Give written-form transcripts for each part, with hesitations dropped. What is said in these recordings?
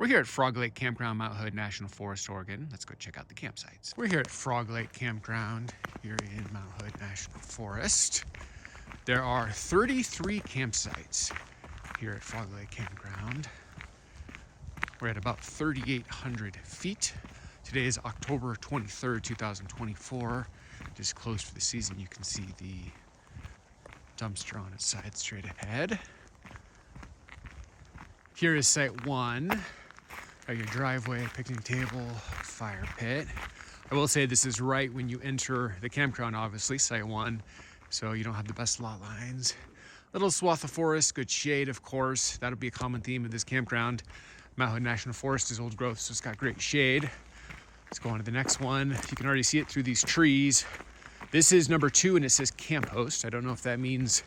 We're here at Frog Lake Campground, Mount Hood National Forest, Oregon. Let's go check out the campsites. We're here at Frog Lake Campground here in Mount Hood National Forest. There are 33 campsites here at Frog Lake Campground. We're at about 3,800 feet. Today is October 23rd, 2024. Just closed for the season. You can see the dumpster on its side straight ahead. Here is site one. Got your driveway, picnic table, fire pit. I will say this is right when you enter the campground, obviously, site one, so you don't have the best lot lines. Little swath of forest, good shade, of course. That'll be a common theme of this campground. Mount Hood National Forest is old growth, so it's got great shade. Let's go on to the next one. You can already see it through these trees. This is number 2, and it says camp host. I don't know if that means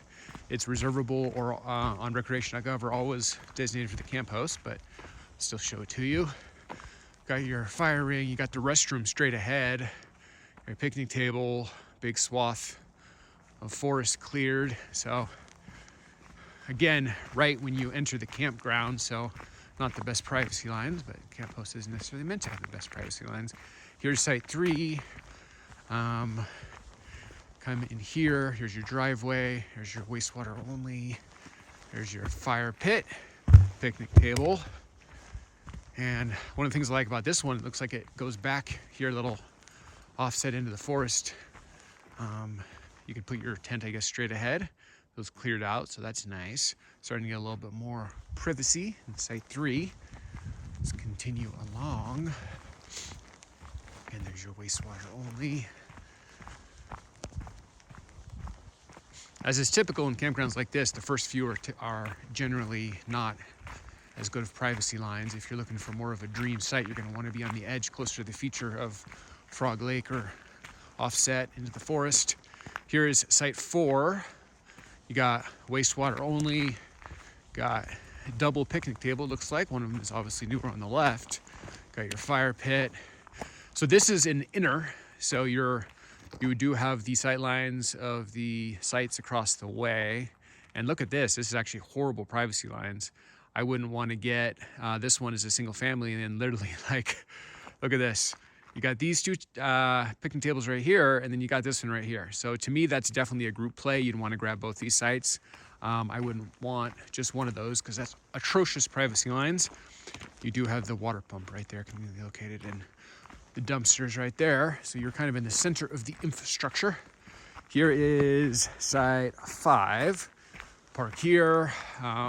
it's reservable or on Recreation.gov or always designated for the camp host, but I'll still show it to you. Got your fire ring, you got the restroom straight ahead, your picnic table, big swath of forest cleared. So again, right when you enter the campground, so not the best privacy lines, but camp host isn't necessarily meant to have the best privacy lines. Here's site 3. Come in here, here's your driveway, here's your wastewater only, there's your fire pit, picnic table. And one of the things I like about this one, it looks like it goes back here a little offset into the forest. You could put your tent, I guess, straight ahead. Those cleared out, so that's nice. Starting to get a little bit more privacy in site 3. Let's continue along. And there's your wastewater only. As is typical in campgrounds like this, the first few are generally not as good of privacy lines. If you're looking for more of a dream site, you're going to want to be on the edge, closer to the feature of Frog Lake or offset into the forest. Here is site 4. You got wastewater only, got a double picnic table, looks like. One of them is obviously newer on the left. Got your fire pit. So this is an inner, so you do have the sight lines of the sites across the way. And look at this. This is actually horrible privacy lines. I wouldn't want to get, this one is a single family, and then literally, like, look at this. You got these 2 picnic tables right here, and then you got this one right here. So to me, that's definitely a group play. You'd want to grab both these sites. I wouldn't want just one of those because that's atrocious privacy lines. You do have the water pump right there, conveniently located, and the dumpsters right there. So you're kind of in the center of the infrastructure. Here is site 5. Park here.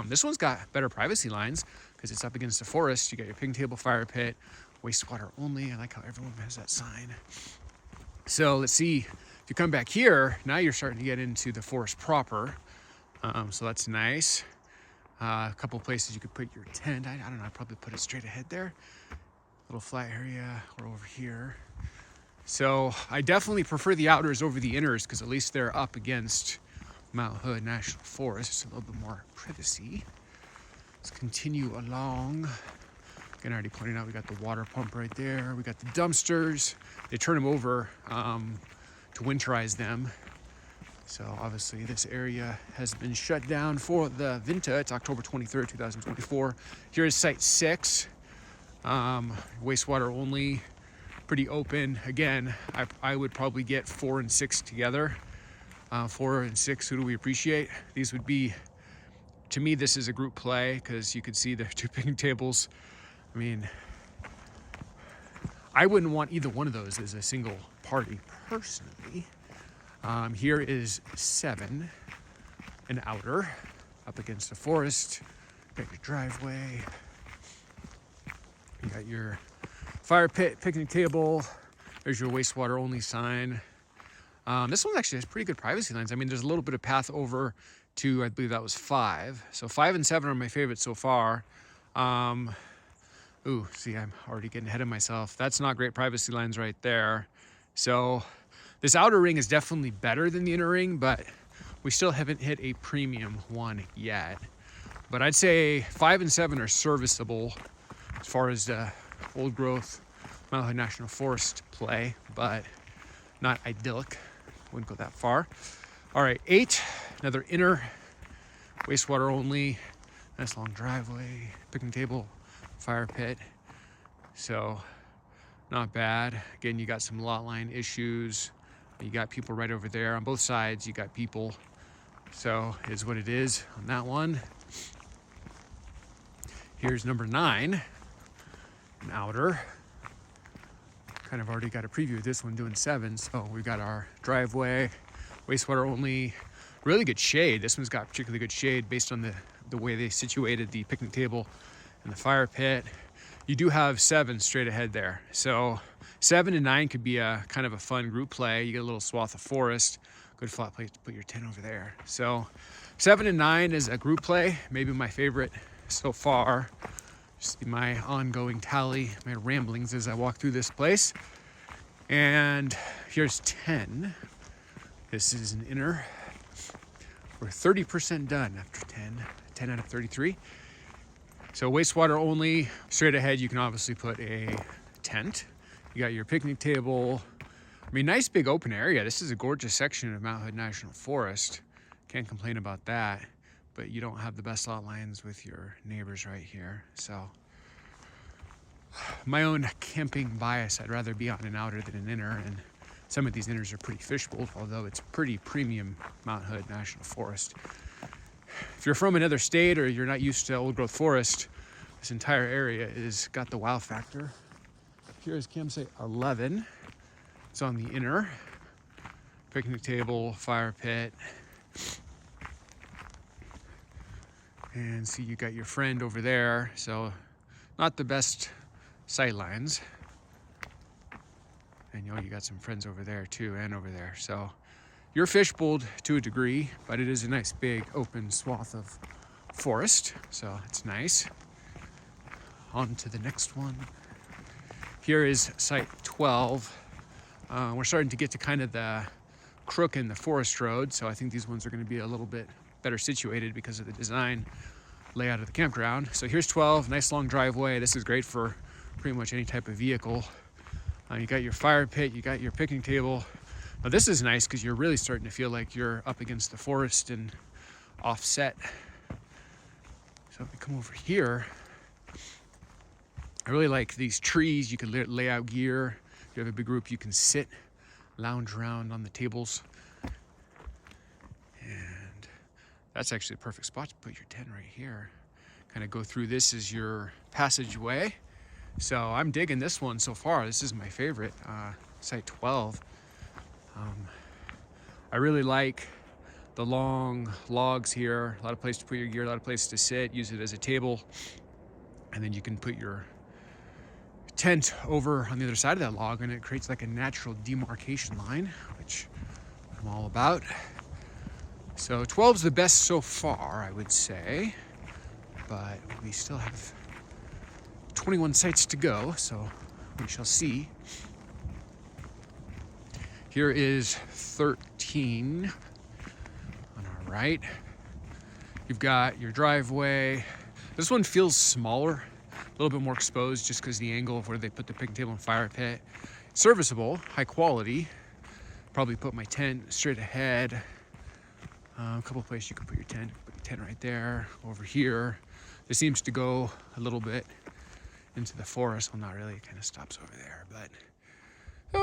This one's got better privacy lines because it's up against the forest. You got your picnic table, fire pit, wastewater only. I like how everyone has that sign. So let's see, if you come back here, now you're starting to get into the forest proper. So that's nice. A couple places you could put your tent. I don't know, I'd probably put it straight ahead there. Little flat area or over here. So I definitely prefer the outers over the inners because at least they're up against Mount Hood National Forest. It's a little bit more privacy. Let's continue along. Again, I already pointed out we got the water pump right there. We got the dumpsters. They turn them over to winterize them. So obviously this area has been shut down for the winter. It's October 23rd, 2024. Here is site 6. Wastewater only, pretty open. Again, I would probably get 4 and 6 together. 4 and 6, who do we appreciate? These would be, to me, this is a group play because you could see the 2 picnic tables. I mean, I wouldn't want either one of those as a single party personally. Here is 7, an outer, up against the forest. Got your driveway. You got your fire pit, picnic table. There's your wastewater only sign. This one actually has pretty good privacy lines. I mean, there's a little bit of path over to, I believe that was 5. So 5 and 7 are my favorites so far. See, I'm already getting ahead of myself. That's not great privacy lines right there. So this outer ring is definitely better than the inner ring, but we still haven't hit a premium one yet. But I'd say 5 and 7 are serviceable as far as old growth Mount Hood National Forest play, but not idyllic. Wouldn't go that far. All right, 8, another inner, wastewater only, nice long driveway, picnic table, fire pit. So not bad. Again, you got some lot line issues. You got people right over there on both sides. You got people. So it is what it is on that one. Here's number 9, an outer. Kind of already got a preview of this one doing 7. So we got our driveway, wastewater only, really good shade. This one's got particularly good shade based on the way they situated the picnic table and the fire pit. You do have 7 straight ahead there. So 7 and 9 could be a kind of a fun group play. You get a little swath of forest, good flat place to put your tent over there. So 7 and 9 is a group play, maybe my favorite so far. See my ongoing tally, my ramblings as I walk through this place. And here's 10. This is an inner. We're 30% done after 10 out of 33. So wastewater only, straight ahead you can obviously put a tent. You got your picnic table. I mean, nice big open area. This is a gorgeous section of Mount Hood National Forest. Can't complain about that. But you don't have the best lot lines with your neighbors right here. So my own camping bias, I'd rather be on an outer than an inner, and some of these inners are pretty fishbowl, although it's pretty premium Mount Hood National Forest. If you're from another state or you're not used to old growth forest, this entire area is got the wow factor. Here's campsite 11. It's on the inner. Picnic table, fire pit. And see, you got your friend over there, so not the best sight lines. And you got some friends over there too, and over there. So you're fishbowled to a degree, but it is a nice big open swath of forest, so it's nice. On to the next one. Here is site 12. We're starting to get to kind of the crook in the forest road, so I think these ones are going to be a little bit better situated because of the design layout of the campground. So here's 12, nice long driveway. This is great for pretty much any type of vehicle. You got your fire pit, you got your picnic table. Now this is nice because you're really starting to feel like you're up against the forest and offset. So if we come over here, I really like these trees. You can lay out gear. If you have a big group, you can sit, lounge around on the tables. And that's actually a perfect spot to put your tent right here. Kind of go through this as your passageway. So I'm digging this one so far. This is my favorite, site 12. I really like the long logs here. A lot of place to put your gear, a lot of place to sit, use it as a table. And then you can put your tent over on the other side of that log, and it creates like a natural demarcation line, which I'm all about. So 12 is the best so far, I would say, but we still have 21 sites to go, so we shall see. Here is 13 on our right. You've got your driveway. This one feels smaller, a little bit more exposed just because the angle of where they put the picnic table and fire pit. Serviceable, high quality. Probably put my tent straight ahead. A couple places you can put your tent. Put your tent right there, over here. This seems to go a little bit into the forest. Well, not really, it kind of stops over there, but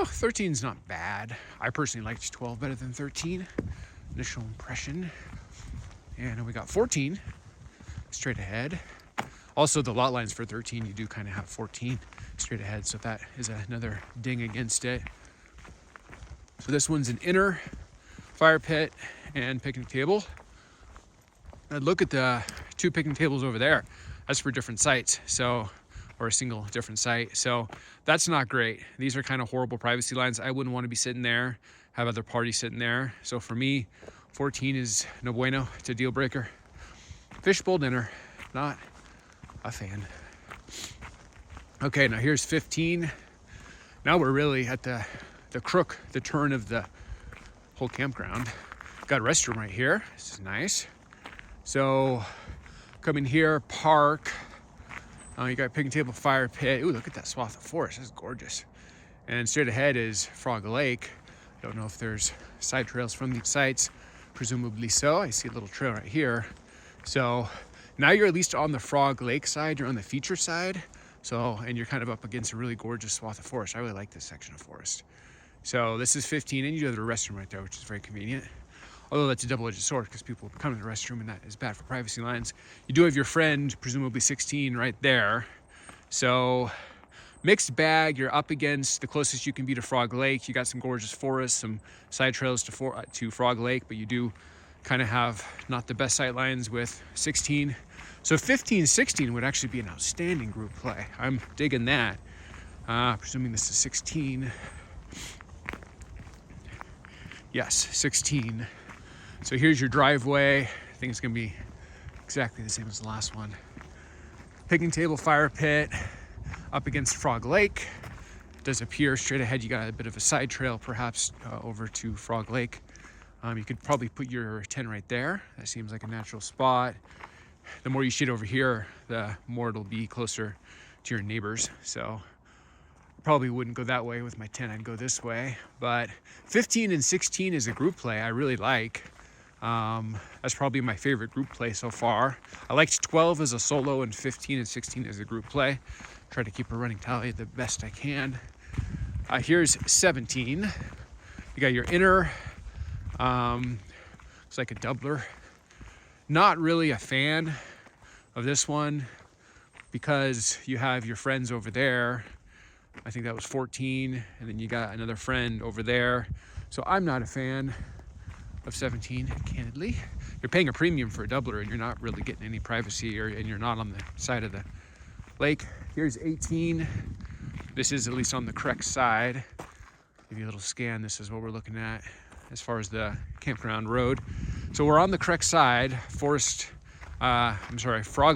13 is not bad. I personally liked 12 better than 13. Initial impression. And we got 14 straight ahead. Also, the lot lines for 13, you do kind of have 14 straight ahead, so that is another ding against it. So this one's an inner fire pit and picnic table. And look at the 2 picnic tables over there. That's for different sites, so, or a single different site. So that's not great. These are kind of horrible privacy lines. I wouldn't want to be sitting there, have other parties sitting there. So for me, 14 is no bueno. It's a deal breaker. Fishbowl dinner, not a fan. Okay, now here's 15. Now we're really at the crook, the turn of the whole campground. Got a restroom right here. This is nice. So come in here, park. You got picnic table, fire pit. Ooh, look at that swath of forest. This is gorgeous. And straight ahead is Frog Lake. I don't know if there's side trails from these sites. Presumably so. I see a little trail right here. So Now you're at least on the Frog Lake side, you're on the feature side. So, and you're kind of up against a really gorgeous swath of forest. I really like this section of forest. So this is 15, and you do have the restroom right there, which is very convenient. Although that's a double-edged sword because people come to the restroom and that is bad for privacy lines. You do have your friend, presumably 16, right there. So mixed bag, you're up against the closest you can be to Frog Lake. You got some gorgeous forests, some side trails to Frog Lake, but you do kind of have not the best sight lines with 16. So 15, 16 would actually be an outstanding group play. I'm digging that. Presuming this is 16. Yes, 16. So here's your driveway. I think it's gonna be exactly the same as the last one. Picnic table, fire pit, up against Frog Lake. Does appear straight ahead, you got a bit of a side trail perhaps over to Frog Lake. You could probably put your tent right there. That seems like a natural spot. The more you shade over here, the more it'll be closer to your neighbors. So probably wouldn't go that way with my tent, I'd go this way. But 15 and 16 is a group play I really like. That's probably my favorite group play so far. I liked 12 as a solo and 15 and 16 as a group play. Try to keep a running tally the best I can. Here's 17. You got your inner, looks like a doubler. Not really a fan of this one because you have your friends over there. I think that was 14, and then you got another friend over there. So I'm not a fan of 17, candidly. You're paying a premium for a doubler and you're not really getting any privacy, and you're not on the side of the lake. Here's 18. This is at least on the correct side. Give you a little scan. This is what we're looking at as far as the campground road. So we're on the correct side. Frog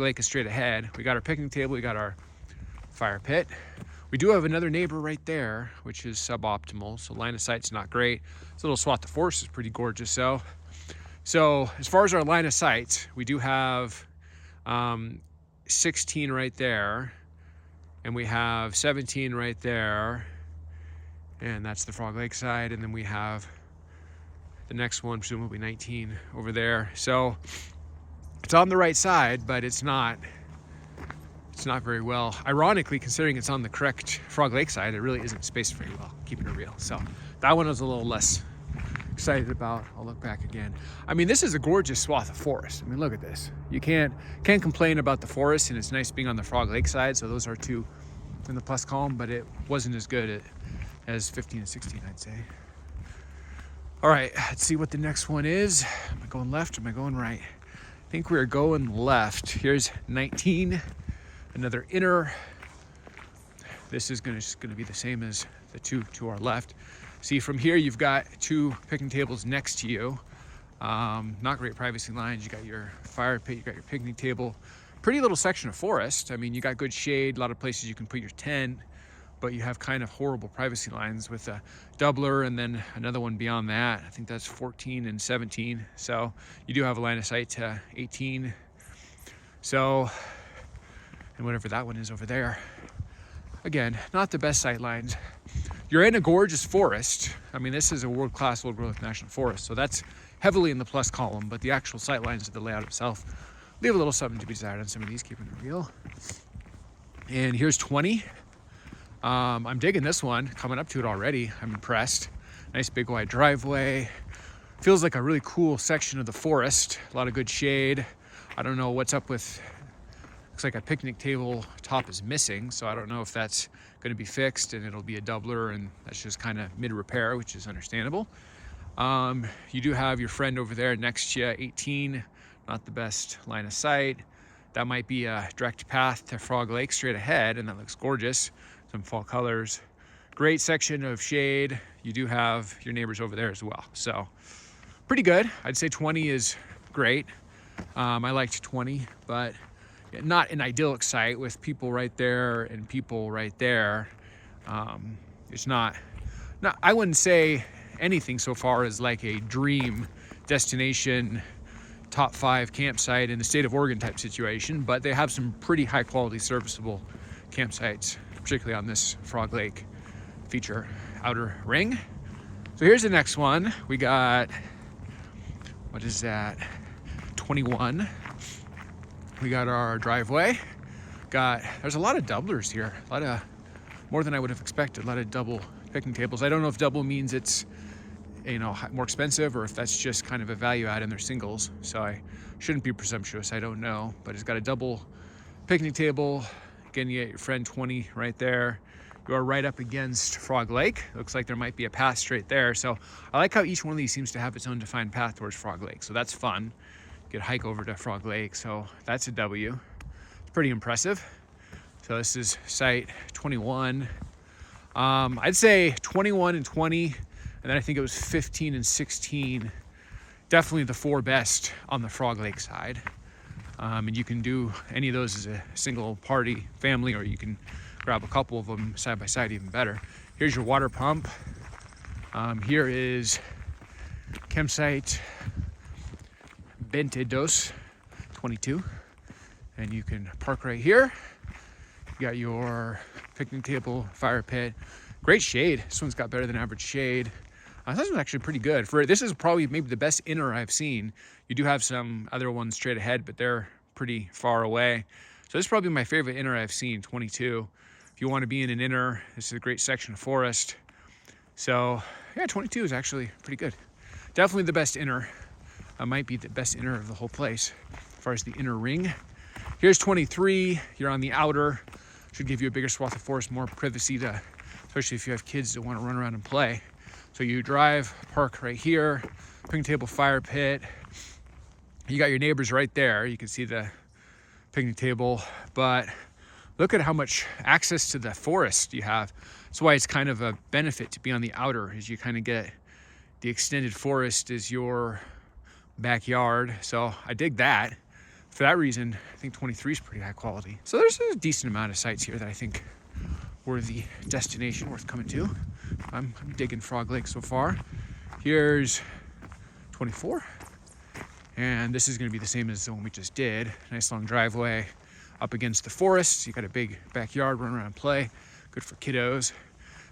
Lake is straight ahead. We got our picnic table, we got our fire pit. We do have another neighbor right there, which is suboptimal. So line of sight's not great. This little swath of forest is pretty gorgeous. So as far as our line of sight, we do have 16 right there, and we have 17 right there, and that's the Frog Lake side. And then we have the next one, presumably 19 over there. So it's on the right side, but it's not very well. Ironically, considering it's on the correct Frog Lake side, it really isn't spaced very well, keeping it real. So that one I was a little less excited about. I'll look back again. I mean, this is a gorgeous swath of forest. I mean, look at this. You can't complain about the forest, and it's nice being on the Frog Lake side. So those are two in the plus column, but it wasn't as good as 15 and 16, I'd say. All right, let's see what the next one is. Am I going left or am I going right? I think we're going left. Here's 19, another inner. This is gonna be the same as the two to our left. See, from here you've got two picnic tables next to you. Not great privacy lines. You got your fire pit, you got your picnic table. Pretty little section of forest. I mean, you got good shade, a lot of places you can put your tent, but you have kind of horrible privacy lines with a doubler and then another one beyond that. I think that's 14 and 17. So you do have a line of sight to 18. So, and whatever that one is over there. Again, not the best sight lines. You're in a gorgeous forest. I mean, this is a world-class old growth national forest, so that's heavily in the plus column, but the actual sight lines of the layout itself leave a little something to be desired on some of these, keeping it real. And here's 20. I'm digging this one, coming up to it already. I'm impressed. Nice big wide driveway. Feels like a really cool section of the forest. A lot of good shade. I don't know what's up with, looks like a picnic table top is missing, so I don't know if that's going to be fixed and it'll be a doubler, and that's just kind of mid-repair, which is understandable. You do have your friend over there next to you, 18. Not the best line of sight. That might be a direct path to Frog Lake straight ahead, and that looks gorgeous. Some fall colors. Great section of shade. You do have your neighbors over there as well. So pretty good. I'd say 20 is great. I liked 20, but not an idyllic site with people right there and people right there. It's not, I wouldn't say anything so far as like a dream destination, top 5 campsite in the state of Oregon type situation, but they have some pretty high quality serviceable campsites, particularly on this Frog Lake feature outer ring. So here's the next one. We got, what is that? 21. We got our driveway. There's a lot of doublers here, more than I would have expected. A lot of double picnic tables. I don't know if double means it's more expensive or if that's just kind of a value add in their singles. So I shouldn't be presumptuous. I don't know, but it's got a double picnic table. Again, you get your friend 20 right there. You are right up against Frog Lake. Looks like there might be a path straight there. So I like how each one of these seems to have its own defined path towards Frog Lake. So that's fun. You could hike over to Frog Lake. So that's a W. It's pretty impressive. So this is site 21. I'd say 21 and 20, and then I think it was 15 and 16. Definitely the 4 best on the Frog Lake side. And you can do any of those as a single party, family, or you can grab a couple of them side by side, even better. Here's your water pump. Here is campsite 22, 22. And you can park right here. You got your picnic table, fire pit. Great shade. This one's got better than average shade. This one's actually pretty good. This is probably maybe the best inner I've seen. You do have some other ones straight ahead, but they're pretty far away. So this is probably my favorite inner I've seen, 22. If you want to be in an inner, this is a great section of forest. So yeah, 22 is actually pretty good. Definitely the best inner. Might be the best inner of the whole place as far as the inner ring. Here's 23. You're on the outer. Should give you a bigger swath of forest, more privacy especially if you have kids that want to run around and play. So you drive, park right here, picnic table, fire pit. You got your neighbors right there. You can see the picnic table, but look at how much access to the forest you have. That's why it's kind of a benefit to be on the outer, is you kind of get the extended forest is your backyard. So I dig that. For that reason, I think 23 is pretty high quality. So there's a decent amount of sites here that I think worthy destination, worth coming to. I'm digging Frog Lake so far. Here's 24. And this is going to be the same as the one we just did. Nice long driveway up against the forest. You got a big backyard, run around and play. Good for kiddos.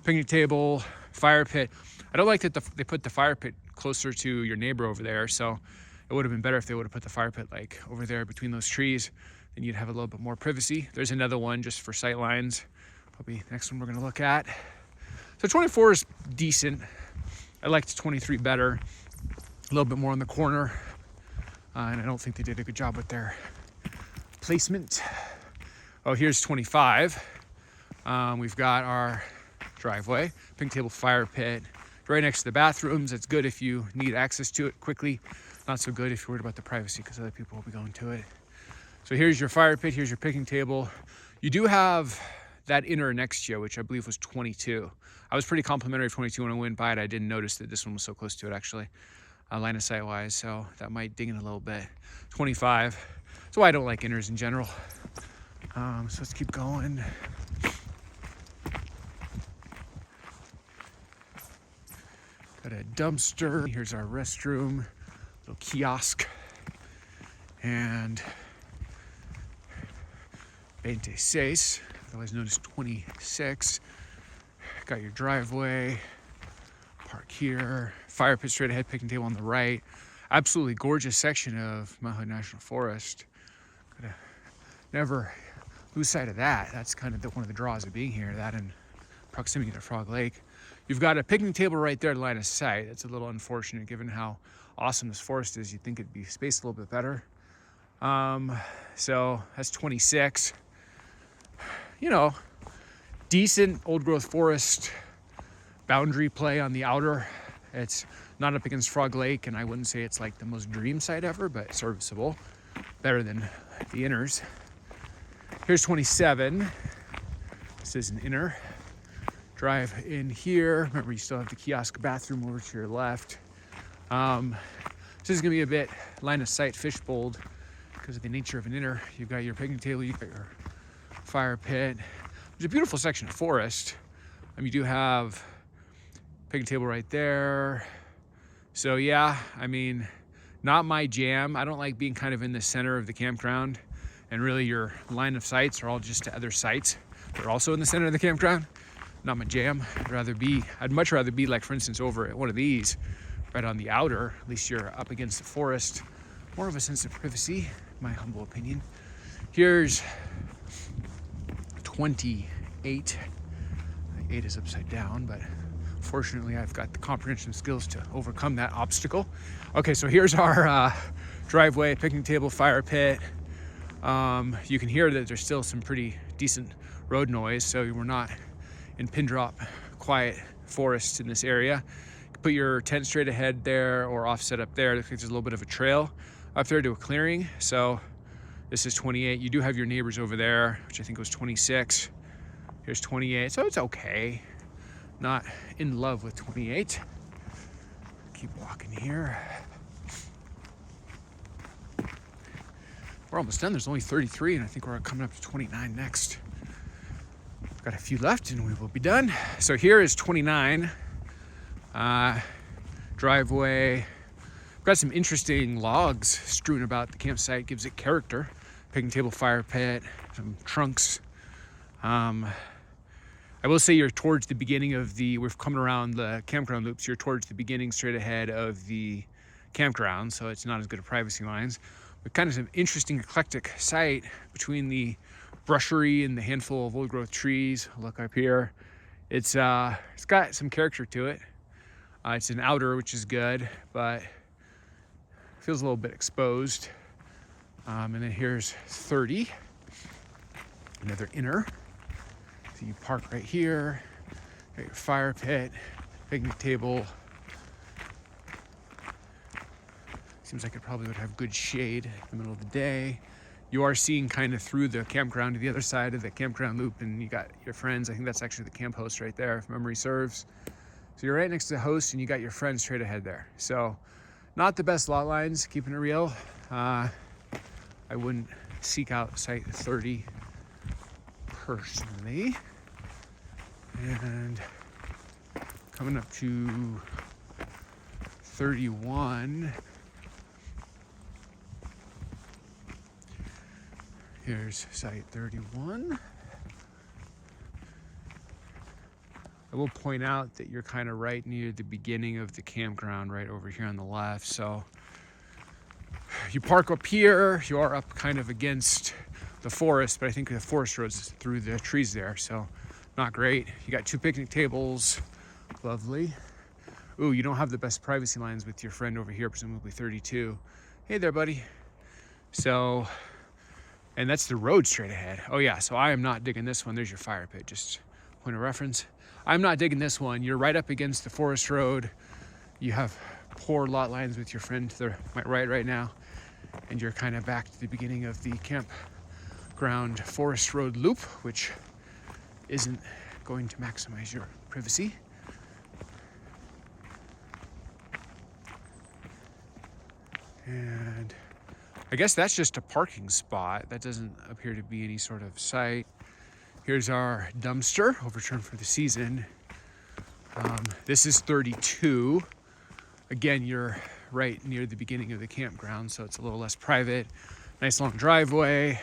Picnic table, fire pit. I don't like that they put the fire pit closer to your neighbor over there. So it would have been better if they would have put the fire pit like over there between those trees. Then you'd have a little bit more privacy. There's another one just for sight lines. Probably the next one we're going to look at. So 24 is decent. I liked 23 better. A little bit more on the corner. And I don't think they did a good job with their placement. Oh, here's 25. We've got our driveway, picnic table, fire pit, right next to the bathrooms. It's good if you need access to it quickly. Not so good if you're worried about the privacy because other people will be going to it. So here's your fire pit, here's your picnic table. You do have that inner next to you, which I believe was 22. I was pretty complimentary of 22 when I went by it. I didn't notice that this one was so close to it actually, line of sight wise, so that might dig in a little bit. 25. That's why I don't like inners in general. So let's keep going. Got a dumpster. Here's our restroom, little kiosk, and 26, otherwise known as 26. Got your driveway, park here, fire pit straight ahead, picnic table on the right. Absolutely gorgeous section of Mount Hood National Forest. Gotta never lose sight of that. That's kind of one of the draws of being here, that and proximity to Frog Lake. You've got a picnic table right there, line of sight. It's a little unfortunate given how awesome this forest is. You'd think it'd be spaced a little bit better. So that's 26. You know, decent old growth forest boundary play on the outer. It's not up against Frog Lake, and I wouldn't say it's like the most dream site ever, but serviceable. Better than the inners. Here's 27. This is an inner. Drive in here. Remember, you still have the kiosk bathroom over to your left. This is gonna be a bit line of sight fishbowled because of the nature of an inner. You've got your picnic table, you've got your fire pit. There's a beautiful section of forest. You do have picnic table right there. So yeah, I mean, not my jam. I don't like being kind of in the center of the campground, and really your line of sights are all just to other sites. They're also in the center of the campground. Not my jam. I'd much rather be like, for instance, over at one of these, right on the outer. At least you're up against the forest. More of a sense of privacy, my humble opinion. Here's 28. The 8 is upside down, but fortunately I've got the comprehension skills to overcome that obstacle. Okay, so here's our driveway, picnic table, fire pit. You can hear that there's still some pretty decent road noise, so we're not in pin drop quiet forest in this area. You can put your tent straight ahead there or offset up there. There's a little bit of a trail up there to a clearing. So this is 28. You do have your neighbors over there, which I think was 26. Here's 28, so it's okay. Not in love with 28. Keep walking here. We're almost done. There's only 33, and I think we're coming up to 29 next. Got a few left, and we will be done. So here is 29. Driveway. Got some interesting logs strewn about the campsite. Gives it character. Picnic table, fire pit, some trunks. I will say you're towards the beginning of we're coming around the campground loops. You're towards the beginning, straight ahead of the campground, so it's not as good at privacy lines. But kind of some interesting eclectic site between the brushery and the handful of old growth trees. Look up here. It's got some character to it. It's an outer, which is good, but feels a little bit exposed. And then here's 30, another inner. So you park right here, got your fire pit, picnic table. Seems like it probably would have good shade in the middle of the day. You are seeing kind of through the campground to the other side of the campground loop, and you got your friends. I think that's actually the camp host right there, if memory serves. So you're right next to the host, and you got your friends straight ahead there. So not the best lot lines, keeping it real. I wouldn't seek out site 30 personally. And coming up to 31. Here's site 31. I will point out that you're kind of right near the beginning of the campground, right over here on the left. So you park up here, you are up kind of against the forest, but I think the forest road's through the trees there, so not great. You got 2 picnic tables, lovely. Ooh, you don't have the best privacy lines with your friend over here, presumably 32. Hey there, buddy. So, and that's the road straight ahead. Oh yeah, so I am not digging this one. There's your fire pit, just point of reference. I'm not digging this one. You're right up against the forest road. You have poor lot lines with your friend to the right now, and you're kind of back to the beginning of the campground forest road loop, which isn't going to maximize your privacy. And I guess that's just a parking spot. That doesn't appear to be any sort of site. Here's our dumpster, overturned for the season. This is 32. Again, you're right near the beginning of the campground, so it's a little less private. Nice long driveway.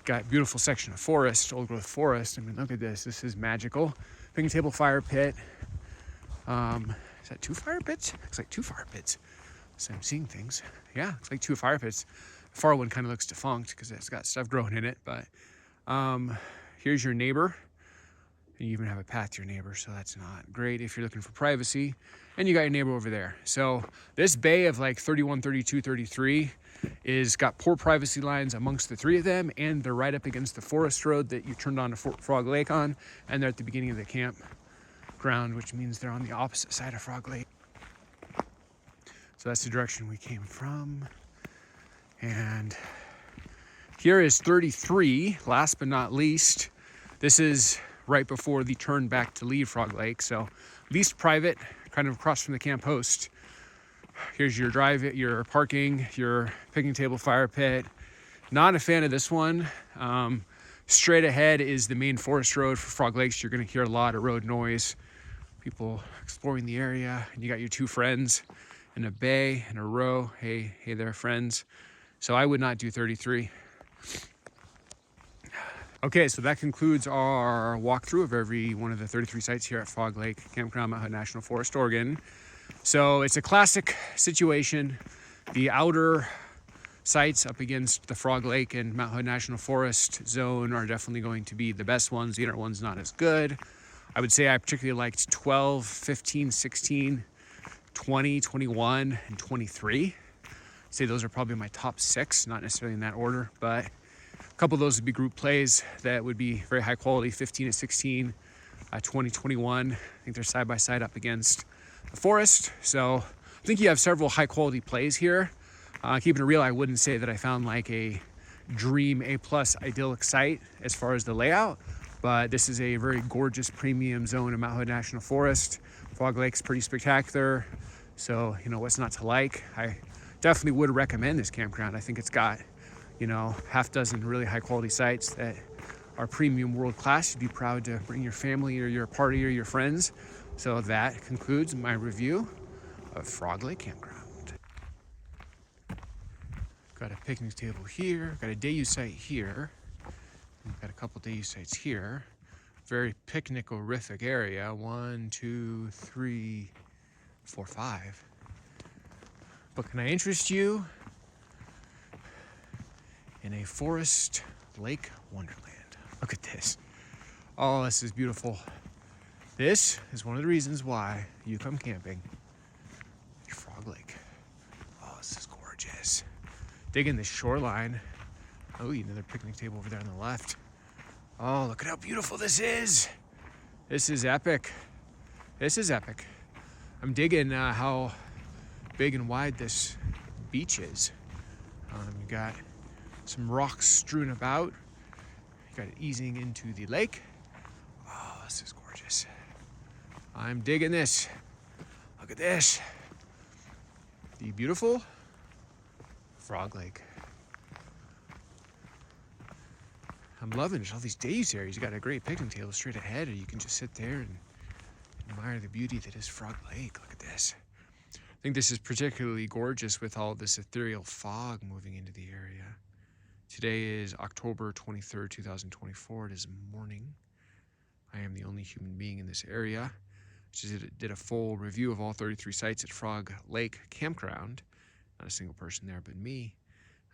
Got beautiful section of forest, old growth forest. I mean, look at this. This is magical. Picnic table, fire pit. Is that 2 fire pits? Looks like 2 fire pits. So I'm seeing things. Yeah, it's like 2 fire pits. The far one kind of looks defunct because it's got stuff growing in it. But here's your neighbor. And you even have a path to your neighbor, so that's not great if you're looking for privacy. And you got your neighbor over there. So this bay of like 31, 32, 33 is got poor privacy lines amongst the 3 of them, and they're right up against the forest road that you turned on to Frog Lake on, and they're at the beginning of the campground, which means they're on the opposite side of Frog Lake. So that's the direction we came from. And here is 33, last but not least. This is right before the turn back to leave Frog Lake, so least private, kind of across from the camp host. Here's your your parking, your picnic table, fire pit. Not a fan of this one. Straight ahead is the main forest road for Frog Lakes. You're going to hear a lot of road noise, people exploring the area, and you got your 2 friends in a bay in a row. Hey there, friends. So I would not do 33. Okay, so that concludes our walkthrough of every one of the 33 sites here at Frog Lake Campground, Mount Hood National Forest, Oregon. So it's a classic situation. The outer sites up against the Frog Lake and Mount Hood National Forest zone are definitely going to be the best ones. The inner one's not as good. I would say I particularly liked 12, 15, 16, 20, 21, and 23. I'd say those are probably my top 6, not necessarily in that order, but a couple of those would be group plays that would be very high quality, 15 to 16, 20, 21. I think they're side by side up against the forest. So I think you have several high quality plays here. Keeping it real, I wouldn't say that I found like a dream A+ idyllic site as far as the layout, but this is a very gorgeous premium zone in Mount Hood National Forest. Frog Lake's pretty spectacular, so you know what's not to like. I definitely would recommend this campground. I think it's got, you know, half dozen really high quality sites that are premium world class. You'd be proud to bring your family or your party or your friends. So that concludes my review of Frog Lake Campground. Got a picnic table here, got a day use site here. We've got a couple day use sites here. Very picnic-orific area. 1, 2, 3, 4, 5. But can I interest you in a forest lake wonderland? Look at this. Oh, this is beautiful. This is one of the reasons why you come camping at Frog Lake. Oh, this is gorgeous. Digging the shoreline. Oh, another picnic table over there on the left. Oh, look at how beautiful this is. This is epic. This is epic. I'm digging how big and wide this beach is. You got some rocks strewn about. You got it easing into the lake. Oh, this is gorgeous. I'm digging this. Look at this. The beautiful Frog Lake. I'm loving it. All these day use areas. You got a great picnic table straight ahead, or you can just sit there and admire the beauty that is Frog Lake. Look at this. I think this is particularly gorgeous with all this ethereal fog moving into the area. Today is October 23rd, 2024. It is morning. I am the only human being in this area. Just did a full review of all 33 sites at Frog Lake Campground. Not a single person there but me.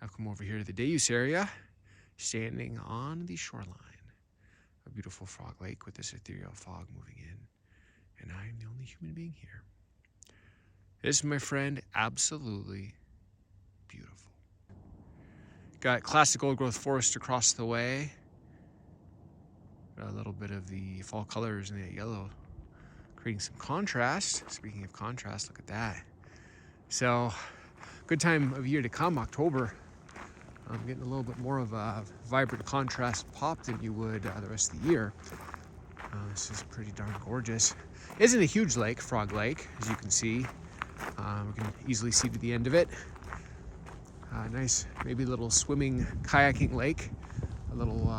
I've come over here to the day use area, standing on the shoreline. A beautiful Frog Lake with this ethereal fog moving in. And I am the only human being here. This, my friend, absolutely beautiful. Got classic old growth forest across the way. Got a little bit of the fall colors and the yellow, creating some contrast. Speaking of contrast, look at that. So, good time of year to come, October. I'm getting a little bit more of a vibrant contrast pop than you would the rest of the year. This is pretty darn gorgeous. It isn't a huge lake, Frog Lake, as you can see. We can easily see to the end of it. Nice, maybe a little swimming, kayaking lake, a little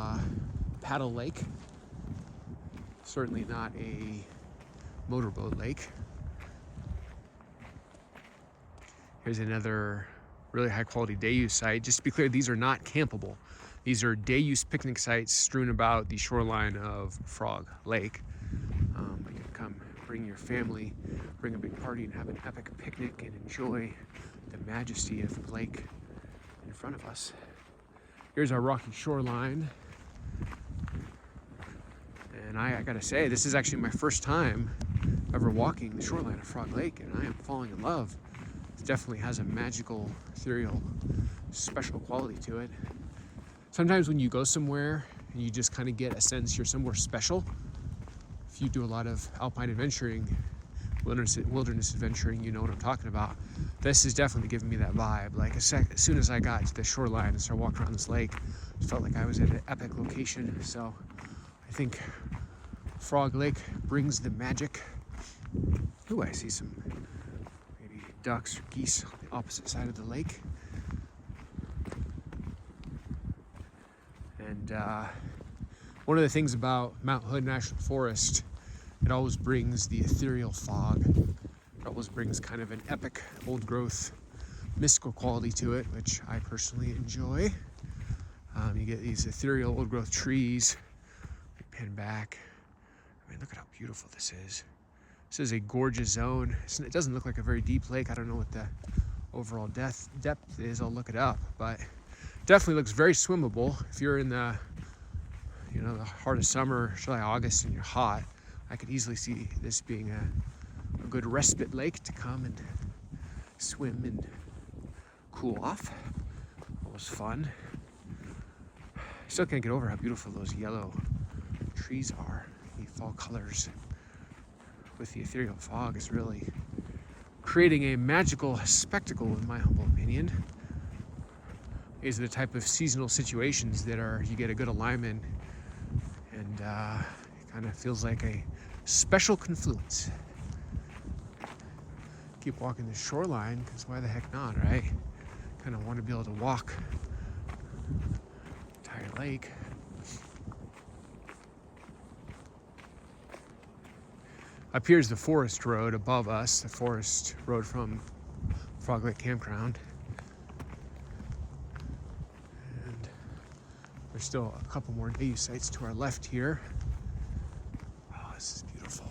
paddle lake. Certainly not a motorboat lake. Here's another really high quality day use site. Just to be clear, these are not campable. These are day use picnic sites strewn about the shoreline of Frog Lake. You can come bring your family, bring a big party and have an epic picnic and enjoy the majesty of the lake in front of us. Here's our rocky shoreline. And I gotta say, this is actually my first time ever walking the shoreline of Frog Lake, and I am falling in love. It definitely has a magical, ethereal, special quality to it. Sometimes when you go somewhere and you just kind of get a sense you're somewhere special, if you do a lot of alpine adventuring, wilderness adventuring, you know what I'm talking about. This is definitely giving me that vibe. Like as soon as I got to the shoreline and started walking around this lake, it felt like I was at an epic location. So I think Frog Lake brings the magic. Ooh, I see some maybe ducks or geese on the opposite side of the lake. And one of the things about Mount Hood National Forest, it always brings the ethereal fog. It always brings kind of an epic old growth mystical quality to it, which I personally enjoy. You get these ethereal old growth trees. We pin back. I mean, look at how beautiful this is. This is a gorgeous zone. It doesn't look like a very deep lake. I don't know what the overall depth is. I'll look it up, but definitely looks very swimmable. If you're in the, you know, the heart of summer, July, August, and you're hot, I could easily see this being a good respite lake to come and swim and cool off. It was fun. Still can't get over how beautiful those yellow trees are. The fall colors with the ethereal fog is really creating a magical spectacle, in my humble opinion. These are the type of seasonal situations that you get a good alignment, and it kind of feels like a special confluence. Keep walking the shoreline, because why the heck not, right? Kind of want to be able to walk the entire lake. Up here's the forest road above us, the forest road from Frog Lake Campground. And there's still a couple more day use sites to our left here. Oh, this is beautiful.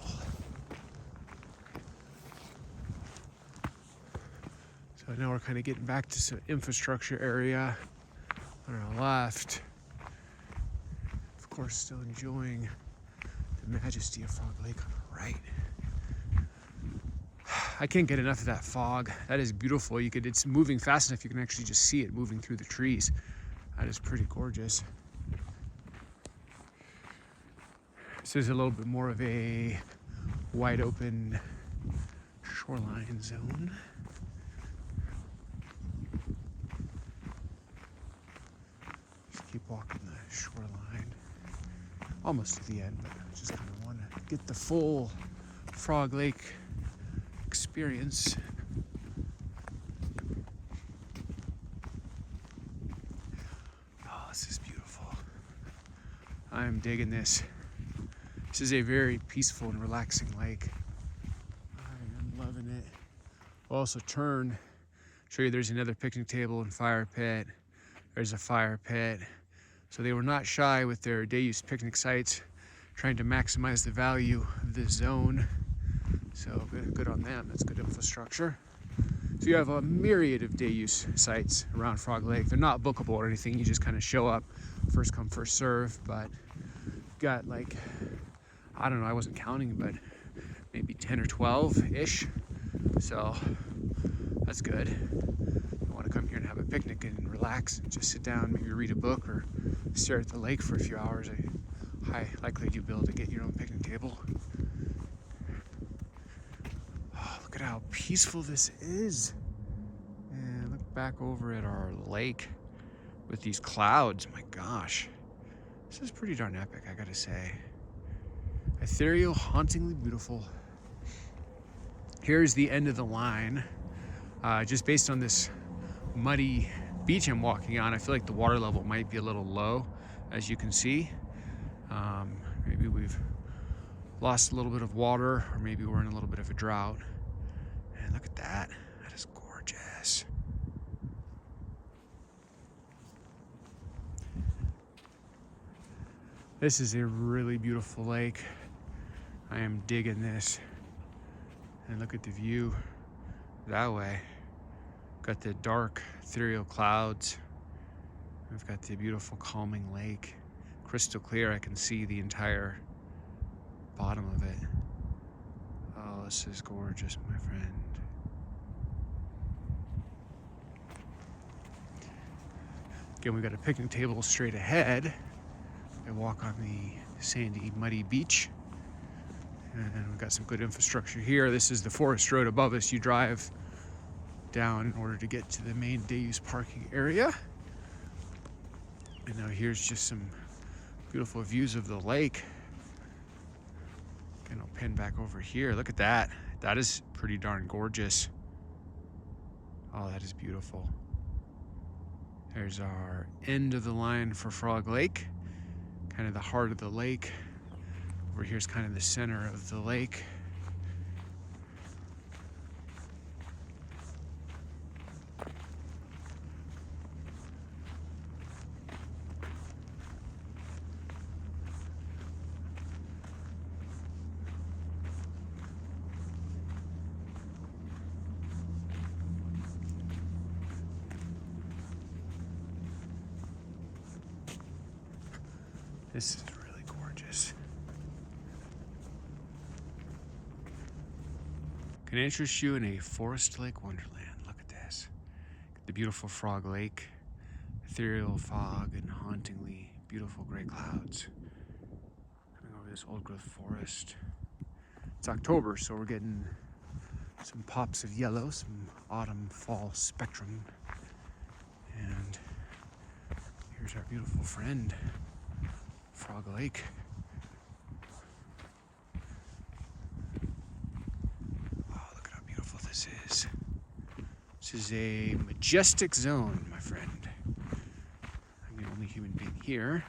So now we're kind of getting back to some infrastructure area on our left. Of course, still enjoying the majesty of Frog Lake on the right. I can't get enough of that fog. That is beautiful. It's moving fast enough you can actually just see it moving through the trees. That is pretty gorgeous. This is a little bit more of a wide open shoreline zone. Just keep walking the shoreline. Almost to the end, but I just kind of want to get the full Frog Lake experience. Oh, this is beautiful. I'm digging this. This is a very peaceful and relaxing lake. I am loving it. I'll also show you there's another picnic table and fire pit. There's a fire pit. So they were not shy with their day use picnic sites, trying to maximize the value of this zone. So good on them. That's good infrastructure. So you have a myriad of day use sites around Frog Lake. They're not bookable or anything. You just kind of show up, first come, first serve. But got like, I don't know, I wasn't counting, but maybe 10 or 12-ish. So that's good. You want to come here and have a picnic and relax and just sit down, maybe read a book or stare at the lake for a few hours. High likelihood you'll be able to get your own picnic table. Oh, look at how peaceful this is. And look back over at our lake with these clouds. My gosh, this is pretty darn epic, I gotta say. Ethereal, hauntingly beautiful. Here's the end of the line. Just based on this muddy beach I'm walking on, I feel like the water level might be a little low, as you can see. Maybe we've lost a little bit of water, or maybe we're in a little bit of a drought. And look at that. That is gorgeous. This is a really beautiful lake. I am digging this. And look at the view that way. Got the dark ethereal clouds. We've got the beautiful calming lake. Crystal clear, I can see the entire bottom of it. Oh, this is gorgeous, my friend. Again, we've got a picnic table straight ahead. I walk on the sandy, muddy beach. And we've got some good infrastructure here. This is the forest road above us. You drive down in order to get to the main day use parking area. And now here's just some beautiful views of the lake. And I'll pin back over here. Look at that. That is pretty darn gorgeous. Oh, that is beautiful. There's our end of the line for Frog Lake. Kind of the heart of the lake. Over here's kind of the center of the lake. This is really gorgeous. Can interest you in a forest lake wonderland. Look at this. The beautiful Frog Lake, ethereal fog, and hauntingly beautiful gray clouds. Coming over this old growth forest. It's October, so we're getting some pops of yellow, some autumn fall spectrum. And here's our beautiful friend, Frog Lake. Oh, look at how beautiful this is. This is a majestic zone, my friend. I'm the only human being here,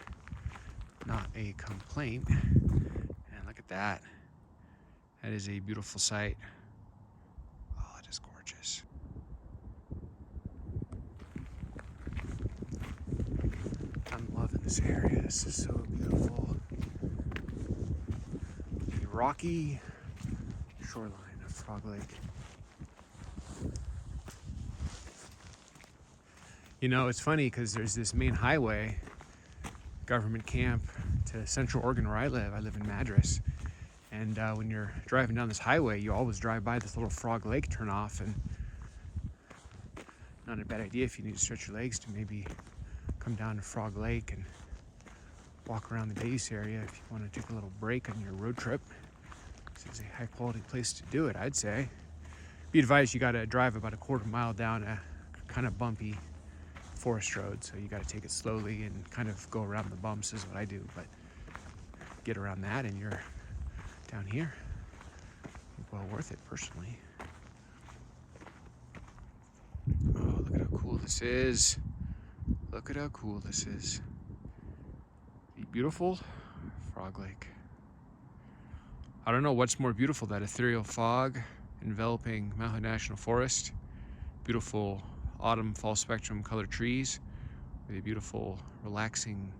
not a complaint. And look at that. That is a beautiful sight. Oh, it is gorgeous. I'm loving this area. This is so beautiful. The rocky shoreline of Frog Lake. You know, it's funny because there's this main highway, government camp, to Central Oregon where I live. I live in Madras. And when you're driving down this highway, you always drive by this little Frog Lake turnoff, and not a bad idea if you need to stretch your legs to maybe come down to Frog Lake and walk around the Day Use Area if you want to take a little break on your road trip. This is a high quality place to do it, I'd say. Be advised, you got to drive about a quarter mile down a kind of bumpy forest road, so you got to take it slowly and kind of go around the bumps is what I do, but get around that and you're down here. Well worth it personally. Oh, look at how cool this is. Look at how cool this is. The beautiful Frog Lake. I don't know what's more beautiful, that ethereal fog enveloping Mount National Forest, beautiful autumn fall spectrum colored trees, or the beautiful relaxing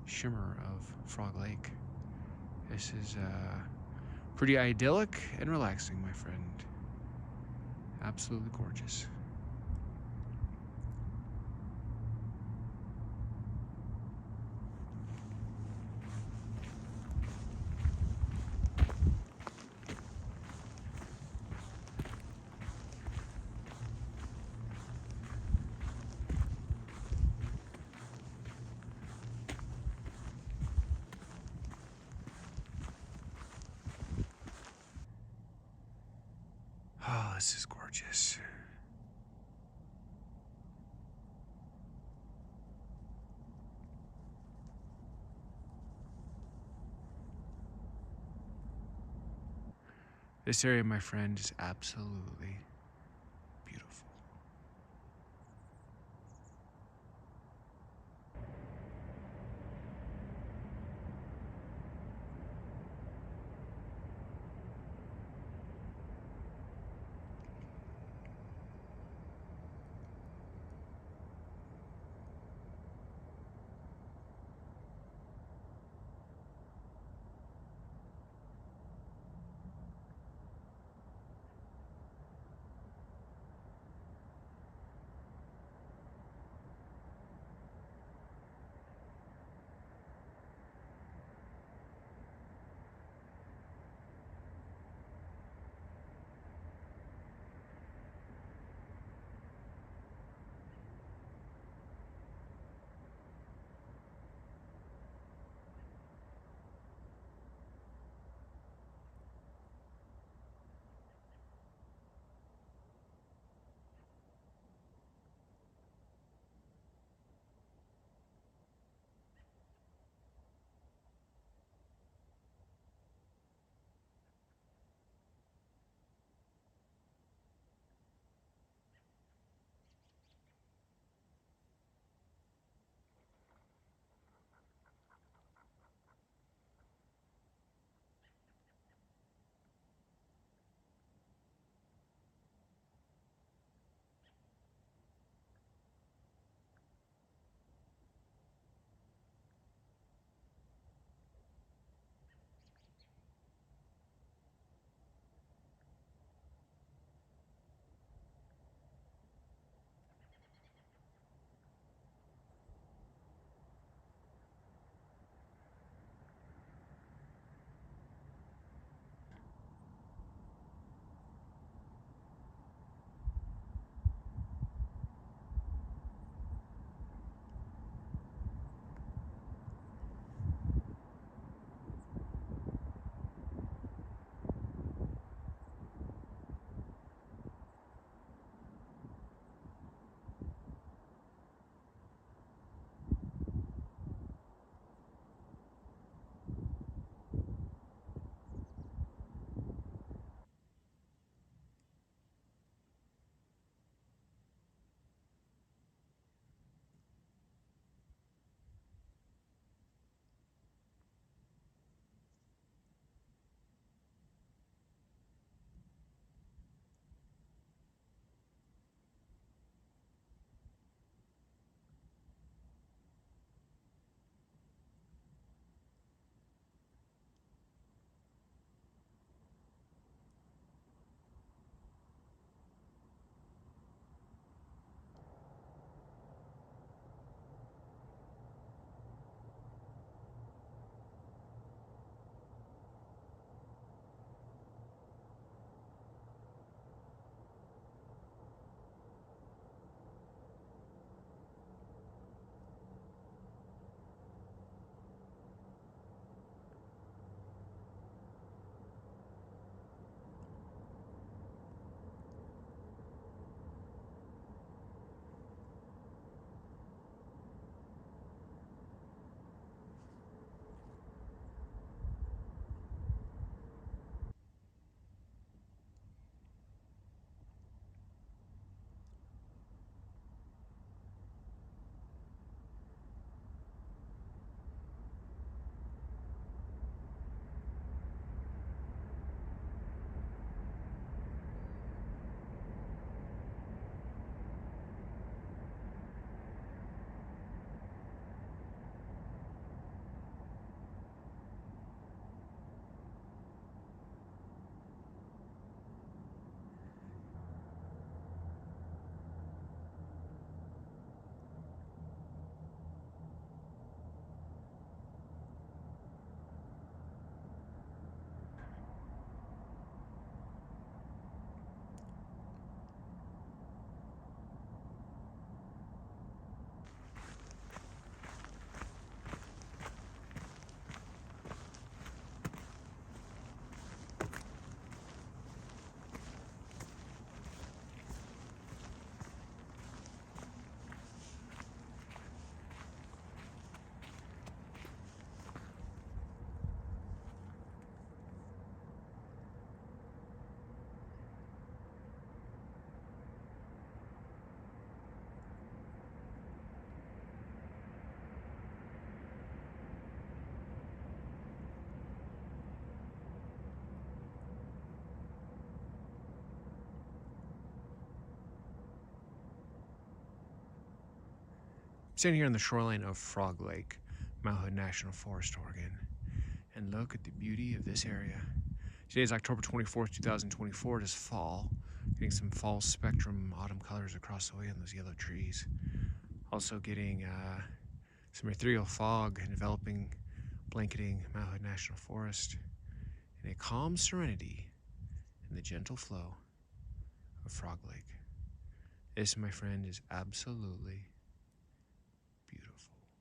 shimmer of Frog Lake. This is pretty idyllic and relaxing, my friend. Absolutely gorgeous. Oh, this is gorgeous. This area, my friend, is absolutely beautiful. Standing here on the shoreline of Frog Lake, Mount Hood National Forest, Oregon, and look at the beauty of this area. Today is October 24th, 2024. It is fall. Getting some fall spectrum autumn colors across the way on those yellow trees. Also getting some ethereal fog enveloping, blanketing Mount Hood National Forest in a calm serenity in the gentle flow of Frog Lake. This, my friend, is absolutely